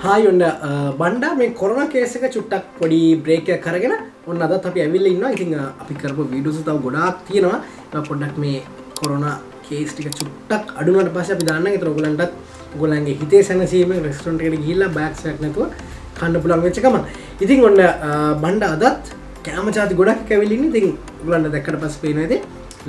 Hi ඔන්න බණ්ඩා මේ corona case එක චුට්ටක් පොඩි බ්‍රේක් එකක් අරගෙන ඔන්න අදත් අපි ඇවිල්ලා ඉන්නවා. ඉතින් අපි කරපු වීඩියෝස් තව ගොඩාක් තියෙනවා. ඒක පොඩ්ඩක් මේ කොරෝනා කේස් ටික චුට්ටක් අඩු වුණාට පස්සේ අපි දාන්නම්. ඒතර ඔයගලන්ටත් ඔයගලන්ගේ හිතේ සැනසීම රෙස්ටොරන්ට් එකට ගිහිල්ලා බෑග්ස් එකක් නැතුව කන්න පුළුවන් වෙච්ච ගමන්. ඉතින් ඔන්න බණ්ඩා අදත් කැම ජාති ගොඩක් ඇවිල්ලා ඉන්නේ. ඉතින් ඔයගලන්ට දැක්කට පස්සේ පේනවා ඉතින්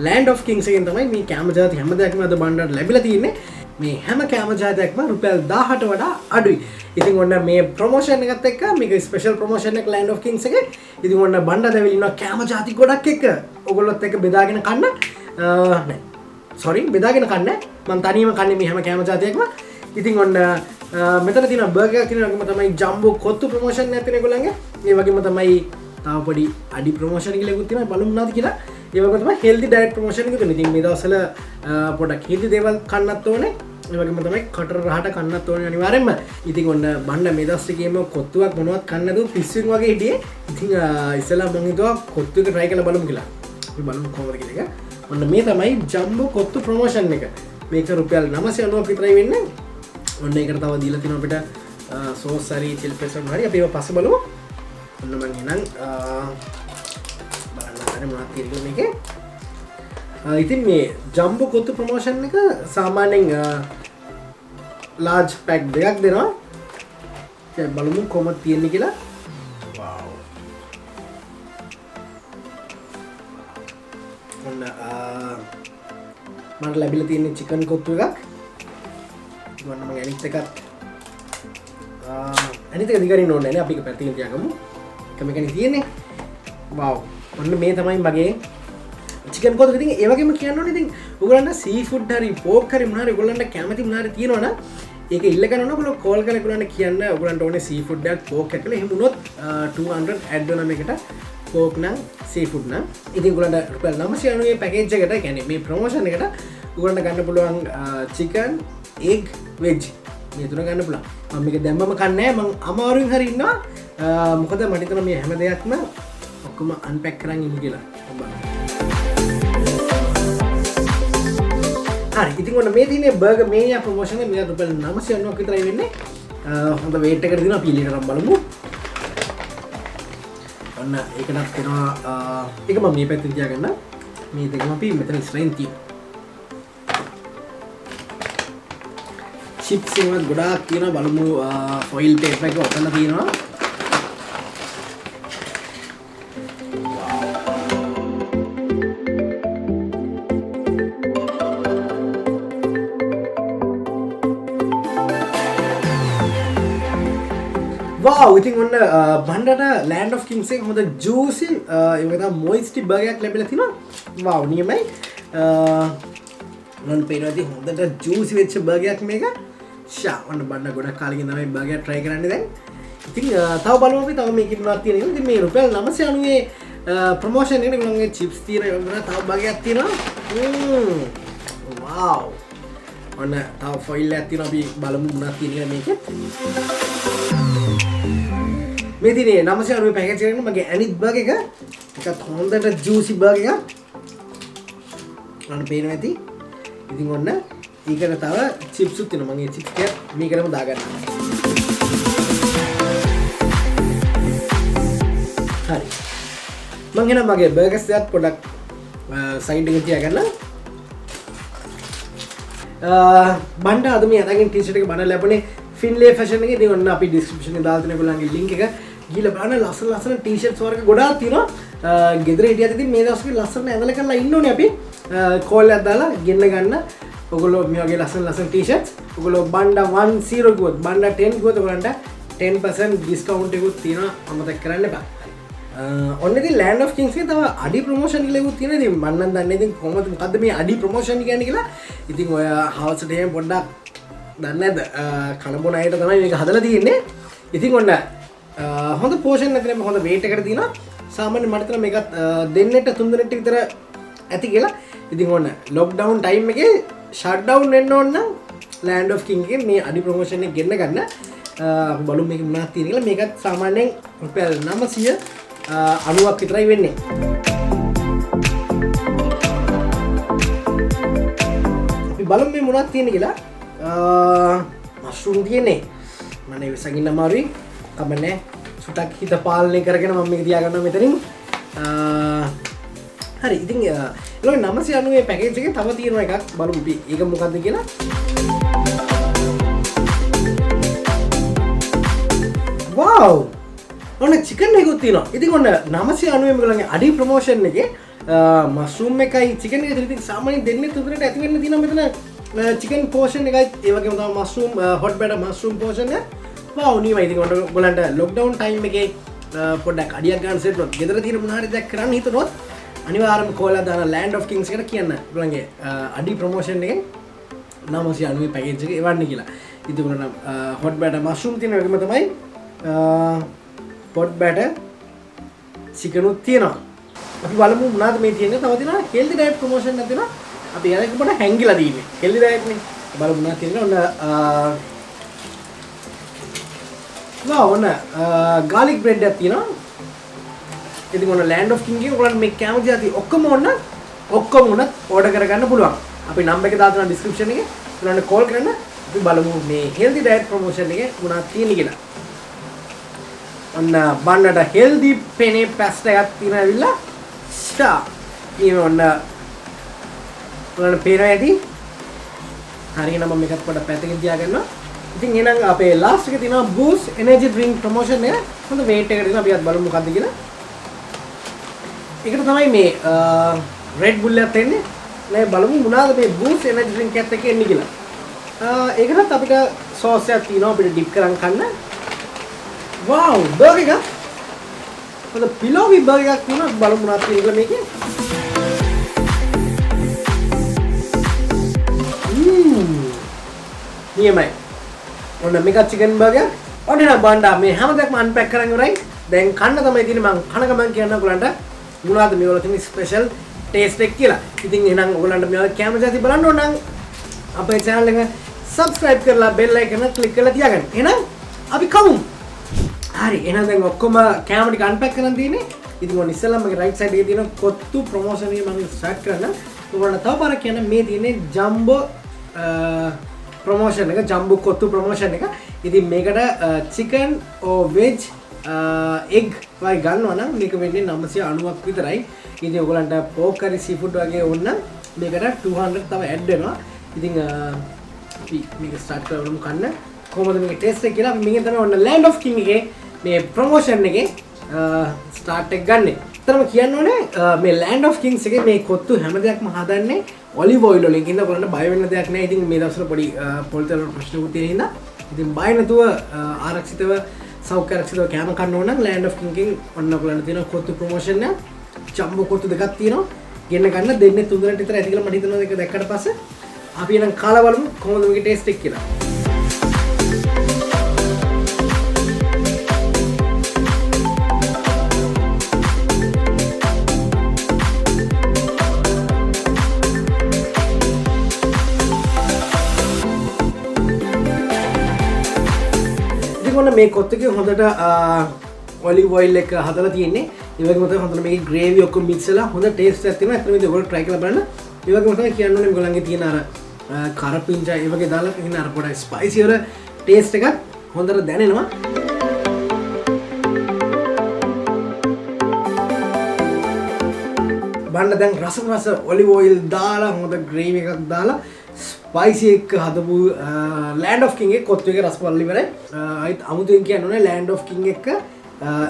Land of Kings එකෙන් තමයි මේ කැම ජාති හැම දෙයක්ම අද බණ්ඩාට ලැබිලා තියෙන්නේ. මේ හැම කැම ජාතියක්ම රුපියල් 1000ට වඩා අඩුයි. ඉතින් ඔන්න මේ ප්‍රොමෝෂන් එකත් එක්ක මේක ස්පෙෂල් ප්‍රොමෝෂන් එක Land of Kings එකේ. ඉතින් ඔන්න බණ්ඩා දැවිලි ඉන්නවා කැම ජාති ගොඩක් එක්ක. ඔයගොල්ලොත් එක්ක බෙදාගෙන කන්න. නෑ. sorry බෙදාගෙන කන්න. මම තනියම කන්නේ මේ හැම කැම ජාතියක්ම. ඉතින් ඔන්න මෙතන තියෙන බර්ගර් එකක් තියෙනවා තමයි ජම්බෝ කොත්තු ප්‍රොමෝෂන් එකක් තියෙන ඒගොල්ලන්ගේ. ඒ වගේම තමයි තව පොඩි අඩි ප්‍රොමෝෂන් එකක් තියෙනවා. බලමු මොනවද කියලා. ඒ වගේම තමයි හෙල්දි ඩයට් ප්‍රොමෝෂන් එකක් තියෙනවා. ඉතින් මේ දවස්වල පොඩක් හෙල්දි දේවල් කන්නත් ඕනේ. ඒ වගේම තමයි කටර රහට කන්නත් ඕනේ අනිවාර්යෙන්ම. ඉතින් ඔන්න බණ්ඩා මේ දවස් ටිකේම කොත්තුවක් මොනවත් කන්න නැතුව පිස්සුවෙන් වගේ හිටියේ. ඉතින් ඉස්සෙල්ලා මම හිතුවා කොත්තු එක try කරලා බලමු කියලා. අපි බලමු කොහොමද කියලා එක. ඔන්න මේ තමයි ජම්බෝ කොත්තු ප්‍රොමෝෂන් එක. මේක රුපියල් 990ක් විතරයි වෙන්නේ. ඔන්න ඒකට තව දීලා තියෙනවා අපිට සෝස් හරි චිල් පෙපර් හරි අපි ඒක පස්සේ බලමු. ඔන්න මම එහෙනම් බලන්න මොනවද තියෙන්නේ මේකේ. ඉතින් මේ ජම්බෝ කොත්තු ප්‍රොමෝෂන් එක සාමාන්‍යයෙන් large pack දෙකක් දෙනවා. දැන් බලමු කොහොමද තියෙන්නේ කියලා. wow. ඔන්න මට ලැබිලා තියෙන්නේ චිකන් කොත්තු එකක්. ඔන්න මම අනිත් එකත් අනිත් එක දිගරින්න ඕනේ නේ අපි එක පැත්තකින් තියාගමු. එකම එකනේ තියෙන්නේ. wow. ඔන්න මේ තමයි මගේ චිකන් කොත්තු. ඉතින් ඒ වගේම කියන්න ඕනේ ඉතින් ඔයගොල්ලන්ට සී ෆුඩ් හරි පෝක් හරි මොනවා හරි ඔයගොල්ලන්ට කැමති මොනවා හරි තියෙනවා නම් ඒක ඉල්ල ගන්න ඕන. ඔයගොල්ලෝ කෝල් කරලා ඔයගොල්ලන්ට කියන්න ඔයගොල්ලන්ට ඕනේ සී ෆුඩ් එකක් පෝක් එකක් කියලා. එහෙම වුණොත් 200 ඇඩ් වෙනවා මේකට. පෝක් නම් සී ෆුඩ් නම් ඉතින් ඔයගොල්ලන්ට රුපියල් 990 පැකේජ් එකට කියන්නේ මේ ප්‍රොමෝෂන් එකට ඔයගොල්ලන්ට ගන්න පුළුවන් චිකන් egg veg මේ තුන ගන්න පුළුවන්. මම මේක දැම්මම කන්නේ නැහැ. මම අමාරුවෙන් හරි ඉන්නවා. මොකද මට හිතෙනවා මේ හැම දෙයක්ම ඔක්කොම අන්පැක් කරන් ඉමු කියලා. හරි. ඉතින් ඔන්න මේ තියෙන්නේ බර්ගර් මේනියා ප්‍රොමෝෂන් එක. මේක රුපියල් 990ක් විතරයි වෙන්නේ. හොඳ weight එකකට දෙනවා. අපි ඊළඟට බලමු. ඔන්න ඒකටත් වෙනවා ඒක මම මේ පැත්තෙන් තියාගන්න. මේ දෙකම අපි මෙතන ඉස්සරහින් තියමු. චිප්ස් වල ගොඩාක් තියෙනවා. බලමු ෆොයිල් ටේප් එක ඔතන තියෙනවා. wow. ඉතින් ඔන්න බණ්ඩාට Land of Kings එක හොඳ juicy ඒ වගේ තමයි moisty burger එකක් ලැබිලා තිනවා. wow. නියමයි. මම පේනවා ඉතින් හොඳට juicy වෙච්ච burger එකක් මේක. ඔන්න බණ්ඩා ගොඩක් කාලෙකින් තමයි බර්ගර් try කරන්නේ දැන්. ඉතින් තව බලමු අපි තව මේකේ මොනවද තියෙන්නේ. ඉතින් මේ රුපියල් 990 ප්‍රොමෝෂන් එකේ මගේ චිප්ස් තියෙනවා. තව බර්ගර් එකක් තියෙනවා. wow. ඔන්න තව ෆොයිල් එකක් තියෙනවා. අපි බලමු මොනවද තියෙන්නේ මේකේ. මේ තියෙන්නේ 990 පැකේජ් එකේ මගේ අනිත් බර්ගර් එක. ඒකත් හොඳට juicy බර්ගර් එකක්. ඔන්න පේනවා ඇති. ඉතින් ඔන්න ඊකට තව චිප්ස් උත් තියෙනවා. මම මේ චිප්ස් ටික මේකටම දාගන්නවා. හරි. මම එන මගේ බර්ගර්ස් එකත් පොඩක් සයිඩ් එකේ තියාගන්න. බණ්ඩා අද මේ අතකින් ටී-ෂර්ට් එක බණ ලැබුණේ ෆින්ලේ ෆැෂන් එකේ. ඉතින් ඔන්න අපි ඩිස්ක්‍රිප්ෂන් එකේ දාලා තියෙන ඒගොල්ලන්ගේ link එක ගිහලා බලන්න. ලස්සන ටී-ෂර්ට්ස් වර්ග ගොඩාක් තියෙනවා. ගෙදර හිටියත් ඉතින් මේ දවස්වල ලස්සන ඇඳලා කරලා ඉන්න ඕනේ අපි. කෝල් එකක් දාලා ගෙන්න ගන්න. ඔගොල්ලෝ මේ වගේ ලස්සන ටී-ෂර්ට්ස් ඔගොල්ලෝ බණ්ඩා 10 ගුවොත් බණ්ඩා 10 ගුවොත් ඔයගලන්ට 10% ඩිස්කවුන්ට් එකකුත් තියෙනවා. අමතක කරන්න එපා. ඔන්න ඉතින් Land of Kings එකේ තව අඩි ප්‍රොමෝෂන් එකකුත් තියෙනවා. ඉතින් මම නම් දන්නේ ඉතින් කොහොමද මොකද්ද මේ අඩි ප්‍රොමෝෂන් කියන්නේ කියලා. ඉතින් ඔය හවසට එහෙම පොඩ්ඩක් දන්නේ නැද්ද? කන බොන අයට තමයි මේක හදලා තියෙන්නේ. ඉතින් ඔන්න හොඳ පෝෂන් නැතිනම් හොඳ weight එකකට තියෙනවා. සාමාන්‍යයෙන් මට හිතෙනවා මේකත් දෙන්නෙට තුන් දෙනෙට විතර ඇති කියලා. ඉතින් ඔන්න ලොක්ඩවුන් ටයිම් එකේ ෂට් ඩවුන් වෙන්න ඕන නම් Land of King එකේ මේ අඩි ප්‍රොමෝෂන් එක ගෙන්න ගන්න. අපි බලමු මේක මොනවද තියෙන්නේ කියලා. මේකත් සාමාන්‍යයෙන් රුපියල් 990ක් විතරයි වෙන්නේ. අපි බලමු මේ මොනවද තියෙන්නේ කියලා. මෂ්රූම් තියෙන්නේ. මම වෙසගින්න අමාරුයි. කමන්නේ. සුටක් හිත පාලනය කරගෙන මම මේක තියාගන්නවා මෙතනින්. හරි ඉතින් ලෝ 990 පැකේජ් එකේ තව තියෙනවා එකක් බලමු අපි. ඒක මොකද්ද කියලා. wow ඔන්න චිකන් එකකුත් තියෙනවා. ඉතින් ඔන්න 990 මේගොල්ලන්ගේ අඩි ප්‍රොමෝෂන් එකේ මස්රූම් එකයි චිකන් එකයි ඉතින් සාමාන්‍යයෙන් දෙන්නේ තුනට ඇති වෙන්න තියෙනවා මෙතන චිකන් පෝෂන් එකයි ඒ වගේම තමයි මස්රූම් හොට් බැටර් මස්රූම් පෝෂන් එක. wow නියමයි. ඉතින් ඔයගොල්ලන්ට ලොක්ඩවුන් ටයිම් එකේ පොඩ්ඩක් අඩියක් ගන්න සෙට්නොත් ගෙදර තියෙන මොන හරි දෙයක් කරන්න හිතනොත් අනිවාර්යයෙන්ම කෝලා දාන ලෑන්ඩ් ඔෆ් කිංස් එකට කියන්න. ඔයගොල්ලන්ගේ අඩි ප්‍රොමෝෂන් එකෙන් 990 පැකේජ් එක එවන්න කියලා. ඉතින් ඔයගොල්ලන් හොට් බැටර් මස්රූම් තියෙන වගේම තමයි පොට් බැටර් චිකනුත් තියෙනවා. අපි බලමු මොනවද මේ තියෙන්නේ. තව තියෙනවා හෙල්දි ඩයට් ප්‍රොමෝෂන් එකක් තියෙනවා. අපි ඒක පොඩ හැංගිලා දීන්නේ. හෙල්දි ඩයට් නේ. බලමු මොනවද තියෙන්නේ. ඔන්න garlic bread එකක් තියෙනවා. ඉතින් ඔන්න land of king එකේ ඔයගොල්ලන් මේ කැමති ඇති ඔක්කොම උනත් ඕඩර් කරගන්න පුළුවන්. අපි නම්බර් එක දාලා තියෙනවා description එකේ. ඔයගොල්ලන් කෝල් කරන්න. අපි බලමු මේ හෙල්දි ඩයට් ප්‍රොමෝෂන් එකේ මොනවද තියෙන්නේ කියලා. ඔන්න බන්නට හෙල්දි පෙනේ පැස්ට් එකක් තියෙනවා ඇවිල්ලා ස්ටා. ඊම ඔන්න ඔයාලට පේනවා ඇති. හරියට මම මේකත් පොඩ්ඩක් පැත්තකින් තියාගන්නවා. ඉතින් එහෙනම් අපේ ලාස්ට් එකේ තියෙනවා බූස්ට් එනර්ජි ඩ්‍රින්ක් ප්‍රොමෝෂන් එක. හොඳ වේට් එකකට තියෙනවා. අපි අද බලමු මොකද්ද කියලා. ඒකට තමයි මේ රෙඩ් බුල් එකත් එන්නේ. මේ බලමු මොනවාද මේ බූස්ට් එනර්ජි ඩ්‍රින්ක් එකත් එක්ක එන්නේ කියලා. ඒකටත් අපිට සෝස් එකක් තියෙනවා අපිට ඩිප් කරන් කන්න. wow බර්ගර් එක. ඔන්න පිලෝවි බර්ගර් එකක් තියෙනවා. බලමු මොනවද තියෙන්නේ මේකේ. නියමයි. ඔන්න මේක චිකන් බර්ගර්. ඔන්න එහෙනම් බණ්ඩා මේ හැමදේක්ම අන්පැක් කරන් ඉවරයි. දැන් කන්න තමයි තියෙන්නේ. මම කන ගමන් කියන්න ඔයගලන්ට මොනවද මේවල තියෙන ස්පෙෂල් ටේස්ට් එක කියලා. ඉතින් එහෙනම් ඔයගලන්ට මේවා කැමති ඇති බලන්න ඕන නම් අපේ channel එක subscribe කරලා bell icon එක click කරලා තියාගන්න. එහෙනම් අපි කමු. හරි එහෙනම් දැන් ඔක්කොම කැම ටික අන්පැක් කරන් තියෙන්නේ. ඉතින් ඔන්න ඉස්සෙල්ලාම මගේ right side එකේ තියෙන කොත්තු ප්‍රොමෝෂන් එක මම ස්ටාර්ට් කරන්න. ඔයගලන්ට තව පාරක් කියන්න මේ තියෙන්නේ ජම්බෝ ප්‍රොමෝෂන් එක ජම්බෝ කොත්තු ප්‍රොමෝෂන් එක. ඉතින් මේකට chicken or veg egg වගේ ගන්නවා නම් මේක වෙන්නේ 990ක් විතරයි. ඉතින් ඔයගලන්ට pork curry seafood වගේ ඕන නම් මේකට 200 තව ඇඩ් වෙනවා. ඉතින් අපි මේක ස්ටාර්ට් කරමු කන්න. කොහොමද මේක ටේස්ට් එක කියලා මේකෙන් තමයි ඔන්න land of king එකේ මේ ප්‍රොමෝෂන් එකේ ස්ටාර්ට් එක ගන්නෙ. තරම කියන්න ඕනේ මේ land of kings එකේ මේ කොත්තු හැම දෙයක්ම හදන්නේ ඔලිව් ඔයිල් වලින්. ඉතින් ඔයගලන්ට බය වෙන්න දෙයක් නැහැ. ඉතින් මේ දවස්වල පොඩි පොලිතල් ප්‍රශ්නකුත් තියෙන හින්දා ඉතින් බය නැතුව ආරක්ෂිතව සෞඛ්‍ය ආරක්ෂිතව කැම කන්න ඕන නම් land of king එකෙන් ඔන්න ඔයගලන්ට තියෙන කොත්තු ප්‍රොමෝෂන් එක. ජම්බෝ කොත්තු දෙකක් තියෙනවා. ගෙන්න ගන්න දෙන්නේ 3 දිනකට විතර ඇති කියලා මට හිතෙනවා. ඒක දැක්කට පස්සේ අපි එනම් කාලා බලමු කොහොමද මේකේ ටේස්ට් එක කියලා. මේ කොත්ත එකේ හොඳට ඔලිව් ඔයිල් එක හදලා තියෙන්නේ. ඒ වගේම තමයි හොඳට මේකේ ග්‍රේවි ඔක්කොම මික්ස් වෙලා හොඳ ටේස්ට් එකක් තියෙනවා. ඒත් මේක ඔයගොල්ලෝ try කරලා බලන්න. ඒ වගේම තමයි කියන්න ඕනේ මේගොල්ලන්ගේ තියෙන අර කරපිංචා ඒ වගේ දාලා තියෙන අර පොඩි ස්පයිසි වල ටේස්ට් එකක් හොඳට දැනෙනවා. බන්න දැන් රස ඔලිව් ඔයිල් දාලා හොඳ ග්‍රේවි එකක් දාලා ස්පයිසි එක හදපු land of king එක කොත්තු එකේ රස බලලා ඉවරයි. අයිත් අමුතුවෙන් කියන්න ඕනේ land of king එක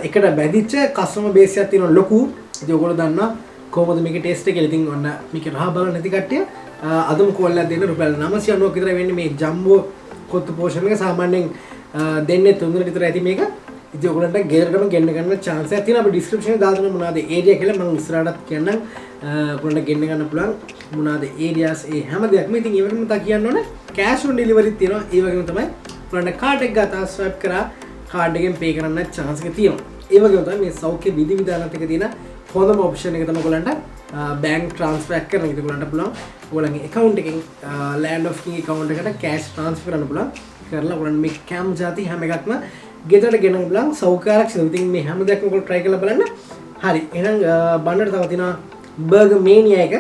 එකට බැඳිච්ච කස්ටමර් බේස් එකක් තියෙනවා ලොකු. ඉතින් ඔයගොල්ලෝ දන්නවා කොහොමද මේකේ ටේස්ට් එක කියලා. ඉතින් ඔන්න මේකේ රහ බලන්න නැති කට්ටිය අදම කෝල්ලක් දෙන්න රුපියල් 990ක් විතර වෙන්නේ මේ ජම්බෝ කොත්තු පෝෂන් එක. සාමාන්‍යයෙන් දෙන්නේ 300 විතර ඇති මේක. ඉතින් ඔයගොල්ලන්ට ගෙදරටම ගෙන්න ගන්න chance එකක් තියෙනවා. අපි description එකේ දාලා දෙන මොනවාද area කියලා මම ඉස්සරහටත් කියන්නම්. ඔයගොල්ලන්ට ගෙන්න ගන්න පුළුවන් මොනවාද areas ඒ හැම දෙයක්ම. ඉතින් ඒ වගේම තව කියන්න ඕනේ cash on delivery තියෙනවා. ඒ වගේම තමයි ඔයගොල්ලන්ට card එක ගත්තා swipe කරා card එකෙන් pay කරන්න chance එක තියෙනවා. ඒ වගේම තමයි මේ සෞඛ්‍ය විධි විධානත් එක තියෙන හොඳම option එක තමයි ඔයගොල්ලන්ට bank transfer කරන්න. ඉතින් ඔයගොල්ලන්ට පුළුවන් ඔයගොල්ලන්ගේ account එකෙන් land of king account එකට cash transfer කරන්න පුළුවන්. කරලා ඔයගොල්ලන් මේ cam જાති හැම එකක්ම ගෙදරට ගෙනම බලන් සෞඛ්‍ය ආරක්ෂිතව. ඉතින් මේ හැම දෙයක්ම ඔයගොල්ලෝ try කරලා බලන්න. හරි. එහෙනම් බන්නට තව තියෙනවා burger mania එක.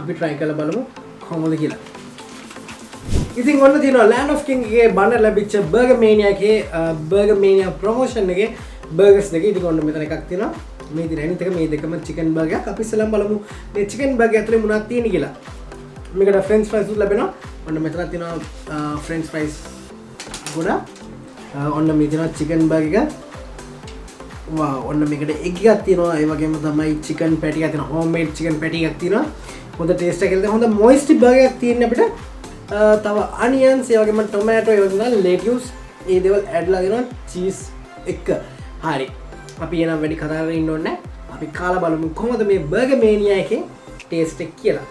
අපි try කරලා බලමු කොහොමද කියලා. ඉතින් ඔන්න තියෙනවා Land of King එකේ බණ්ඩ ලැබිච්ච Burger Mania එකේ Burger Mania promotion එකේ burgers දෙක. ඉතින් ඔන්න මෙතන එකක් තියෙනවා. මේ තියෙන අනිත් එක මේ දෙකම chicken burger එකක්. අපි ඉස්සෙල්ලාම බලමු මේ chicken burger ඇතුලේ මොනවද තියෙන්නේ කියලා. මේකට french fries උත් ලැබෙනවා. ඔන්න මෙතන තියෙනවා french fries ගොඩක්. ඔන්න මේ තියෙනවා chicken burger එක. wow ඔන්න මේකට egg එකක් තියෙනවා. ඒ වගේම තමයි chicken patty එකක් තියෙනවා. homemade chicken patty එකක් තියෙනවා. හොඳ taste එකක් හොඳ moist burger එකක් තියෙන අපිට. තව onions ඒ වගේම tomato ඒ වගේම lettuce ඒ දේවල් ඇඩ්ලා දෙනවා cheese එක. හරි. අපි එනම් වැඩි කතා කරගෙන ඉන්න ඕනේ නැහැ. අපි කාලා බලමු කොහොමද මේ Burger Mania එකේ taste එක කියලා.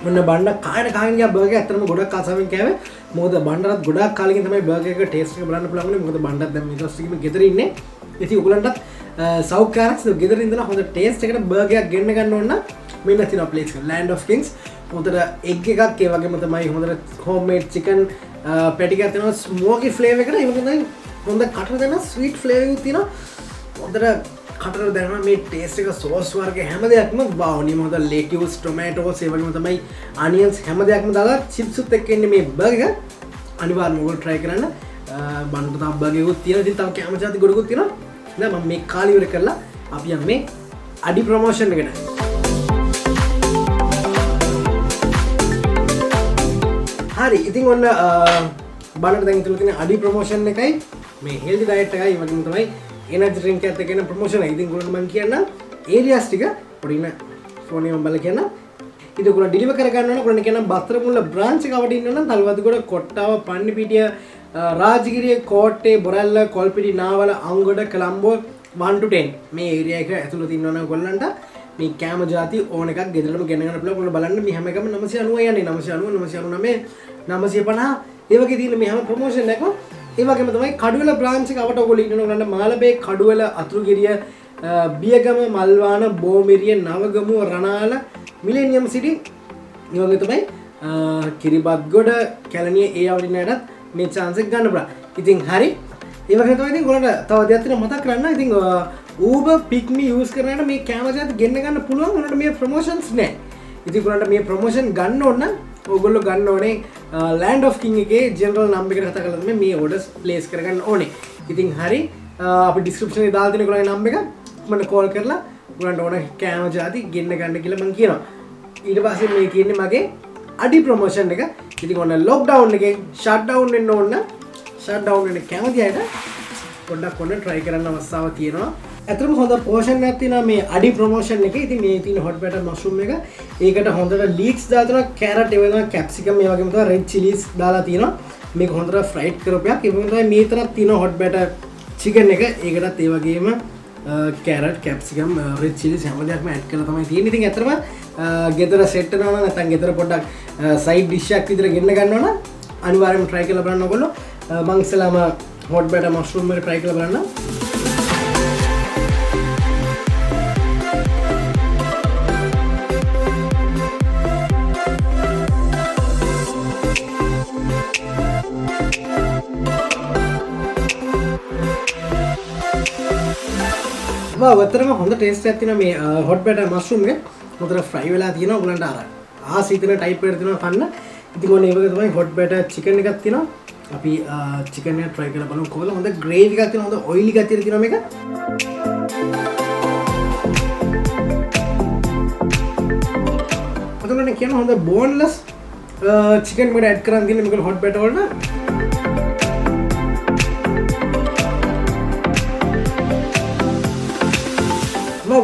මොන බණ්ඩ කාගෙන ගියා බර්ගර් ඇත්තටම ගොඩක් ආසාවෙන් කෑවේ. මොකද බණ්ඩරත් ගොඩක් කාලෙකින් තමයි බර්ගර් එක ටේස්ට් එක බලන්න පුළුවන්. මොකද බණ්ඩත් දැන් මේ දවස් ටිකෙම ගෙදර ඉන්නේ. ඉතින් ඔයගලන්ටත් සෞඛ්‍යකාරක ගෙදර ඉඳලා හොඳ ටේස්ට් එකකට බර්ගර් එකක් ගෙන්න ගන්න ඕන නම් මෙන්න තියෙනවා ප්ලේස් එක Land of Kings. හොඳට එග් එකක් ඒ වගේම තමයි හොඳට homemade chicken patty එකක් තියෙනවා smoky flavour එකට. ඒ වගේම තමයි හොඳ කටර දෙන sweet flavour එකක් තියෙනවා. හොඳට කටර දැනෙන මේ ටේස්ට් එක සෝස් වර්ග හැම දෙයක්ම wow නිම හොඳ lettuce tomatoes ඒ වගේම තමයි onions හැම දෙයක්ම දාලා chips උත් එක්ක ඉන්නේ මේ බර්ගර් එක. අනිවාර්යයෙන්ම ඔයගොල්ලෝ try කරන්න. බණ්ඩ තව බර්ගර් එකක් තියෙනවා. ඉතින් තව කැම જાති ගොඩකුත් තියෙනවා. දැන් මම මේ කාලේ ඉවර කරලා අපි යන්නේ මේ අඩි ප්‍රොමෝෂන් එකට. හරි ඉතින් ඔන්න බණ්ඩට දැන් ඉතුරු තියෙන අඩි ප්‍රොමෝෂන් එකයි මේ healthy diet එකයි ඒ වගේම තමයි energy drink එකත් එක්ක එන ප්‍රොමෝෂන් එක. ඉතින් ඔයගොල්ලන්ට මම කියන්නම් areas ටික පොඩි ඉන්න ෆෝන් එකෙන් බලලා කියන්න. ඉතින් ඔයගොල්ලෝ ඩෙලිවර් කර ගන්න ඕන. ඔයගොල්ලන්ට කියන්නම් බත්තරමුල්ල branch එක අවඩ ඉන්න නම් Talawatugoda Kottawa Pannipitiya Rajagiriya Kotte Borella Kolpity Nawala Angoda Colombo 1 to 10 මේ area එක ඇතුළත ඉන්නවා නම් ඔයගොල්ලන්ට මේ කැම જાති ඕන එකක් ගෙදරටම ගෙන ගන්න පුළුවන්. ඔයගොල්ලෝ බලන්න මේ හැම එකම 990 යන්නේ 990 999 950 ඒ වගේ තියෙන මේ හැම ප්‍රොමෝෂන් එකම ඒ වගේම තමයි කඩුවෙල branch එක අපට ඔයගොල්ලෝ ඉන්නව ගන්න Malabe Kaduwela Athurugiriya Biyagama Malwana Bomiriya Nawagamuwa Ranala Melenium city ඒ වගේ තමයි Kiribathgoda Kalaniya ඒ අවදිනේටත් මේ chance එක ගන්න පුළුවන්. ඉතින් හරි. ඒ වගේ තමයි ඉතින් ඔයාලට තව දෙයක් තියෙනවා මතක් කරන්න. ඉතින් Uber Pick Me use කරනකොට මේ කැමරා જાති ගෙන්න ගන්න පුළුවන්. ඔයාලට මේ ප්‍රොමෝෂන්ස් නැහැ. ඉතින් ඔයාලට මේ ප්‍රොමෝෂන් ගන්න ඕන නම් ඔයගොල්ලෝ ගන්න ඕනේ Land of King එකේ general number එකට කතා කරලා තමයි මේ orders place කරගන්න ඕනේ. ඉතින් හරි අපි description එකේ දාලා තියෙන ඔයගොල්ලෝගේ number එක මම call කරලා ඔයගොල්ලන්ට ඕන කැම જાති ගෙන්න ගන්න කියලා මම කියනවා. ඊට පස්සේ මේ කියන්නේ මගේ අඩි ප්‍රොමෝෂන් එක. ඉතින් ඔන්න lockdown එකෙන් shut down වෙන්න ඕන shut down වෙන්න කැමති අයට පොඩ්ඩක් ඔන්න try කරන්න අවස්ථාව තියෙනවා. ඇත්තටම හොඳ portion එකක් තියෙනවා මේ අඩි ප්‍රොමෝෂන් එකේ. ඉතින් මේ තියෙන hot batter mushroom එක ඒකට හොඳට leeks දාලා තියෙනවා carrot ඒ වගේම capsicum ඒ වගේම තමයි red chilies දාලා තියෙනවා. මේක හොඳට fried කරපයක්. ඒ වගේම තමයි මේ තරක් තියෙනවා hot batter chicken එක. ඒකටත් ඒ වගේම carrot capsicum red chilies හැම දෙයක්ම add කරලා තමයි තියෙන්නේ. ඉතින් ඇත්තටම ගෙදර set කරනවා නම් නැත්නම් ගෙදර පොඩ්ඩක් side dish එකක් විදිහට ගෙන්න ගන්නවා නම් අනිවාර්යයෙන්ම try කරලා බලන්න ඕගොල්ලෝ. මම ඉස්සෙල්ලාම hot batter mushroom එක try කරලා බලන්න. වතරම හොඳ ටේස්ට් එකක් තියෙනවා මේ hot batter mushroom එක. හොඳට fry වෙලා තියෙනවා. ඔයගලන්ට අර ආසීතන type එකට තියෙනවා කන්න. ඉතින් ඔන්න ඒ වගේ තමයි hot batter chicken එකක් තියෙනවා. අපි chicken එක try කරලා බලමු කොහොමද. හොඳ gravy එකක් තියෙනවා. හොඳ oily ගතියක් තියෙනවා මේක. ඔතනනේ කියන හොඳ boneless chicken එකට add කරන් තියෙන මේක hot batter වලට.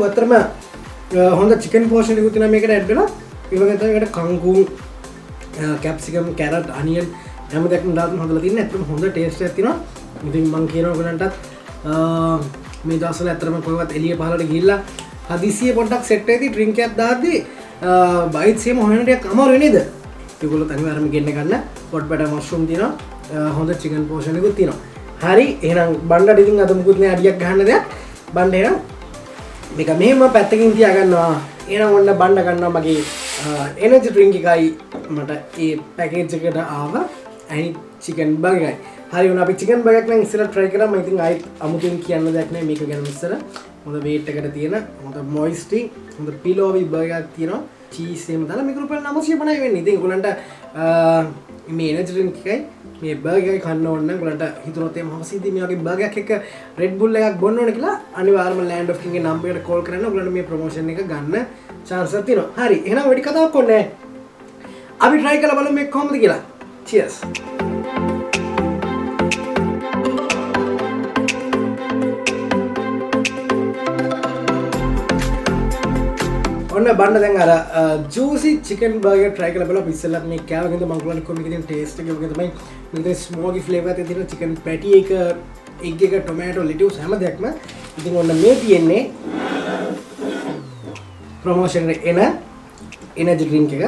වතරම හොඳ chicken portion එකක් තියෙනවා මේකට add වෙලා. ඒ වගේ තමයි ඒකට කංකුම් capsicum carrot onion හැම දෙයක්ම දාලා හදලා තින්නේ. ඇත්තටම හොඳ taste එකක් තියෙනවා. ඉතින් මම කියනවා ඔයගලන්ටත් මේ දවස්වල ඇත්තටම කොහෙවත් එළිය පහලට ගිහිල්ලා හදිසියෙ පොඩ්ඩක් set එකේදී drink එකක් දාද්දී bites එහෙම හොයන්න ටිකක් අමාරු නේද? ඒගොල්ලෝ අනිවාර්යයෙන්ම ගෙන්න ගන්න hot batter mushroom තියෙනවා. හොඳ chicken portion එකක් තියෙනවා. හරි එහෙනම් බණ්ඩට ඉතින් අද මුකුත් නෑ අඩියක් ගහන්න දෙයක්. බණ්ඩ එහෙනම් මේක මෙහෙම පැත්තකින් තියාගන්නවා. එහෙනම් ඔන්න බණ්ඩ ගන්නවා මගේ එනර්ජි ඩ්‍රින්ක් එකයි මට ඒ පැකේජ් එකට ආවා ඇනි චිකන් බර්ගර් එකයි. හරි වුණා අපි චිකන් බර්ගර් එකක් නම් ඉස්සෙල්ලා try කරා. මම ඉතින් ආයෙත් අමුතුවෙන් කියන්න දෙයක් නැහැ මේක ගැන ඉස්සර. හොඳ weight එකට තියෙන හොඳ moisty හොඳ pillowy බර්ගර් එකක් තියෙනවා. cheese එහෙම දාලා මේක රුපියල් 950යි වෙන්නේ. ඉතින් ඒගොල්ලන්ට මේ එනර්ජි ඩ්‍රින්ක් එකයි මේ බර්ගර් එක කන්න ඕන නම් ඒගොල්ලන්ට හිතුනොත් එහම හවසේදී මේ වගේ බර්ගර් එකක් Red Bull එකක් බොන්න ඕන කියලා අනිවාර්යයෙන්ම Land of King ගේ නම්බර් එකට කෝල් කරන්න ඔයගොල්ලන්ට මේ ප්‍රොමෝෂන් එක ගන්න chance එකක් තියෙනවා. හරි එහෙනම් වැඩි කතාවක් ඕනේ නැහැ. අපි try කරලා බලමු මේක කොහොමද කියලා. cheers. ඔන්න බණ්ඩ දැන් අර ජූසි චිකන් බර්ගර් try කරලා බලලා ඉස්සෙල්ලා මේ කෑවගෙන්ද මම ඔයගොල්ලන්ට කොහොමද කියන ටේස්ට් එක වගේ තමයි මේකේ ස්මෝකි ෆ්ලේවර් එකක් තියෙන චිකන් පැටි එක එග් එක ටොමැටෝ ලෙටියුස් හැම දෙයක්ම ඉතින් ඔන්න මේ තියෙන්නේ ප්‍රොමෝෂන් එකේ එන එනර්ජි ඩ්‍රින්ක් එක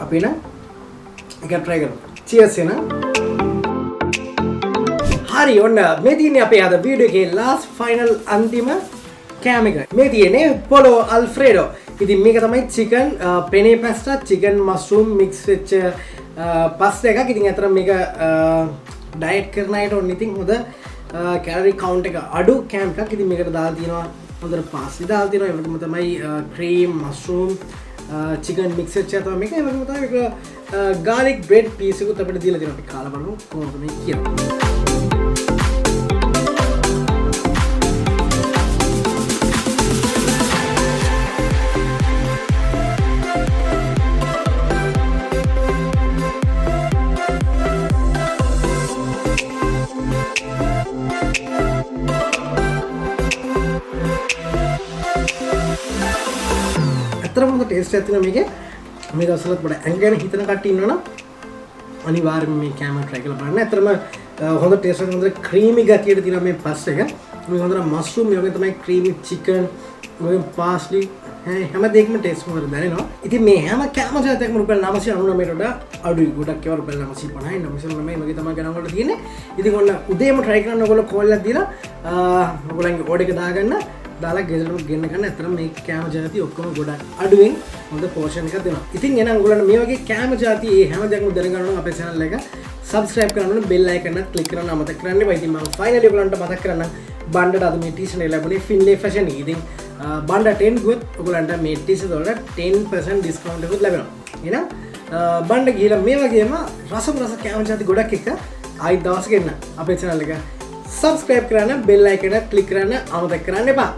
අපි න එක try කරමු. cheers එන හරි ඔන්න මේ තියෙන්නේ අපේ අද වීඩියෝ එකේ last final අන්තිම කෑම එක. මේ තියෙන්නේ පොලෝ අල්ෆ්‍රෙඩෝ. ඉතින් මේක තමයි chicken penne pasta chicken mushroom mix වෙච්ච pasta එකක්. ඉතින් අතන මේක ඩයට් කරන අයට ඕන ඉතින් හොඳ කැලරි කවුන්ට් එක අඩු කෑම එකක්. ඉතින් මේකට දාලා තියෙනවා හොඳට පාස්ලි දාලා තියෙනවා. ඒ වගේම තමයි cream mushroom chicken mix වෙච්ච තමයි මේක. ඒ වගේම තමයි මේක garlic bread piece එකකුත් අපිට දීලා තියෙනවා. අපි කාලා බලමු කොහොමද මේ කියන්නේ. ටේස්ට් එකක් තියෙනවා මේකේ. මේ දවස්වලත් පොඩ ඇඟ ගැන හිතන කට්ටිය ඉන්නවනම් අනිවාර්යයෙන් මේ කෑම try කරලා බලන්න. ඇත්තටම හොඳ ටේස්ට් එකක් හොඳ ක්‍රීමි ගතියට තියෙනවා මේ පස් එක. මේ හොඳට මස්රූම් මේ වගේ තමයි ක්‍රීමි චිකන් වගේ පාස්ලි හැම දෙයක්ම ටේස්ට් හොඳට දැනෙනවා. ඉතින් මේ හැම කෑම ජාතියක්ම රුපියල් 999ට වඩා අඩුයි. ගොඩක් ඒවා රුපියල් 950යි 999යි වගේ තමයි ගණන් වලට තියෙන්නේ. ඉතින් ඔන්න උදේම try කරන්න ඔයගොල්ලෝ කෝල් එකක් දීලා ඔයගොල්ලන්ගේ ඕඩර් එක දාගන්න. දාලා ගෙදරට ගෙන්න ගන්න. ඇත්තටම මේ කෑම ජාති ඔක්කොම ගොඩක් අඩුවෙන් හොඳ පෝෂන් එකක් දෙනවා. ඉතින් එහෙනම් ඔයගොල්ලන්ට මේ වගේ කෑම ජාති මේ හැම දෙයක්ම දැනගන්න නම් අපේ channel එක subscribe කරන්න ඕනේ. bell icon එක click කරන්න අමතක කරන්න එපා. ඉතින් මම finally ඔයගොල්ලන්ට මතක් කරන්නම් බණ්ඩට අද මේ t-shirt එක ලැබුණේ Finlay fashion එකේ. ඉතින් බණ්ඩ 10 ගුවත් ඔයගොල්ලන්ට මේ t-shirt වලට 10% discount එකකුත් ලැබෙනවා. එහෙනම් බණ්ඩ ගිහලා මේ වගේම රස කෑම ජාති ගොඩක් එක ආයි දවසක එන්න අපේ channel එක subscribe කරන්න bell icon එක click කරන්න අමතක කරන්න එපා.